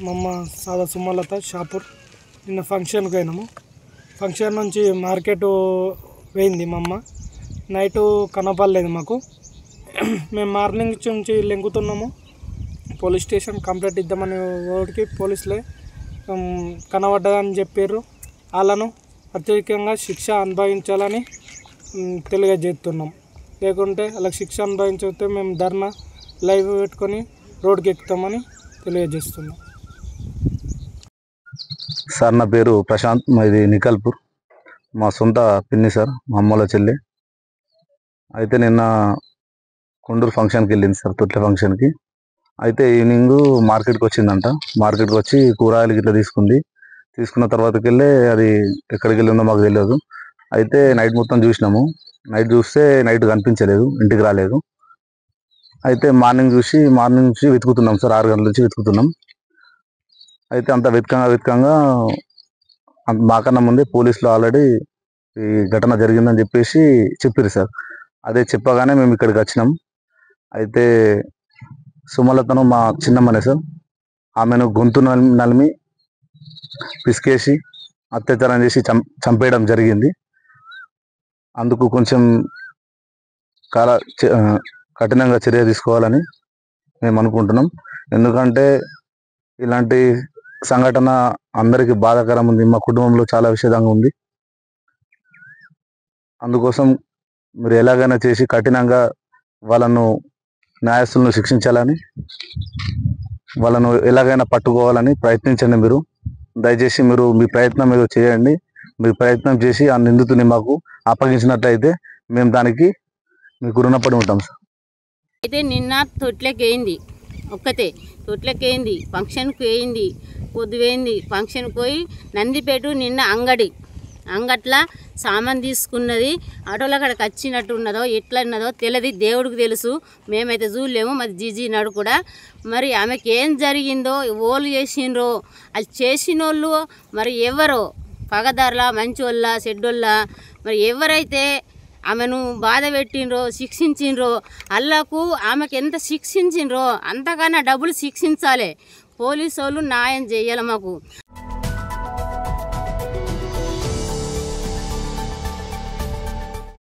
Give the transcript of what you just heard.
మమ్మ సాదా సుమలత షాపూర్. నిన్న ఫంక్షన్కి పోయినాము. ఫంక్షన్ నుంచి మార్కెట్ పోయింది మా అమ్మ. నైటు కనపడలేదు మాకు. మేము మార్నింగ్ నుంచి లెంగుతున్నాము. పోలీస్ స్టేషన్ కంప్లైంట్ ఇద్దామని ఓడికి పోలీసులే కనబడ్డదని చెప్పారు. వాళ్ళను ప్రత్యేకంగా శిక్ష అనుభవించాలని తెలియజేస్తున్నాం. లేకుంటే వాళ్ళకి శిక్ష అనుభవించితే మేము ధర్నా లైవ్ పెట్టుకొని రోడ్డుకి ఎక్కుతామని తెలియజేస్తున్నాం. సార్ నా పేరు ప్రశాంత్, మాది నికల్పూర్. మా సొంత పిన్ని సార్, మా అమ్మల చెల్లి. అయితే నిన్న కొండూరు ఫంక్షన్కి వెళ్ళింది సార్, తొట్ల ఫంక్షన్కి. అయితే ఈవినింగ్ మార్కెట్కి వచ్చిందంట. మార్కెట్కి వచ్చి కూరగాయలు గిట్లా తీసుకున్న తర్వాతకి వెళ్ళి అది ఎక్కడికి వెళ్ళిందో మాకు తెలియదు. అయితే నైట్ మొత్తం చూసినాము. నైట్ చూస్తే నైట్ కనిపించలేదు, ఇంటికి రాలేదు. అయితే మార్నింగ్ నుంచి వెతుకుతున్నాం సార్, 6 గంటల నుంచి వెతుకుతున్నాం. అయితే అంత వెతకంగా మాకన్నా ముందే పోలీసులు ఆల్రెడీ ఈ ఘటన జరిగిందని చెప్పేసి చెప్పారు సార్. అదే చెప్పగానే మేము ఇక్కడికి వచ్చినాం. అయితే సుమలతను మా చిన్నమ్మనే సార్. ఆమెను గొంతు నలిమి పిసికేసి అత్యాచారం చేసి చంపేయడం జరిగింది. అందుకు కొంచెం కఠినంగా చర్య తీసుకోవాలని మేము అనుకుంటున్నాం. ఎందుకంటే ఇలాంటి సంఘటన అందరికీ బాధాకరం ఉంది. మా కుటుంబంలో చాలా విషాదంగా ఉంది. అందుకోసం మీరు ఎలాగైనా చేసి కఠినంగా వాళ్ళను న్యాయస్థులను శిక్షించాలని, వాళ్ళను ఎలాగైనా పట్టుకోవాలని ప్రయత్నించండి. మీరు దయచేసి మీ ప్రయత్నం ఏదో చేయండి. మీరు ప్రయత్నం చేసి ఆ నిందితుని మాకు అప్పగించినట్లయితే మేము దానికి మీకు రుణపడి ఉంటాం సార్. అయితే నిన్న తొట్లకేయింది, ఒక్కతే తొట్లకేయింది, ఫంక్షన్కి వేయింది, పొద్దువేయింది. ఫంక్షన్కి పోయి నందిపేట నిన్న అంగట్లా సామాన్ తీసుకున్నది. ఆటోలో అక్కడికి వచ్చినట్టు ఉన్నదో ఎట్లా ఉన్నదో తెలియదు, దేవుడికి తెలుసు. మేమైతే చూడలేము, మరి జీజీ నాడు కూడా. మరి ఆమెకి ఏం జరిగిందో, ఓళ్ళు చేసిండ్రో, అది చేసిన వాళ్ళు మరి ఎవరో పగదారులా, మంచోళ్ళ, చెడ్డోళ్ళ, మరి ఎవరైతే ఆమెను బాధ పెట్టిండ్రో, శిక్షించిండ్రో, అల్లకు ఆమెకు ఎంత శిక్షించిండ్రో అంతకన్నా డబ్బులు శిక్షించాలి. పోలీసు వాళ్ళు న్యాయం చేయాలి మాకు.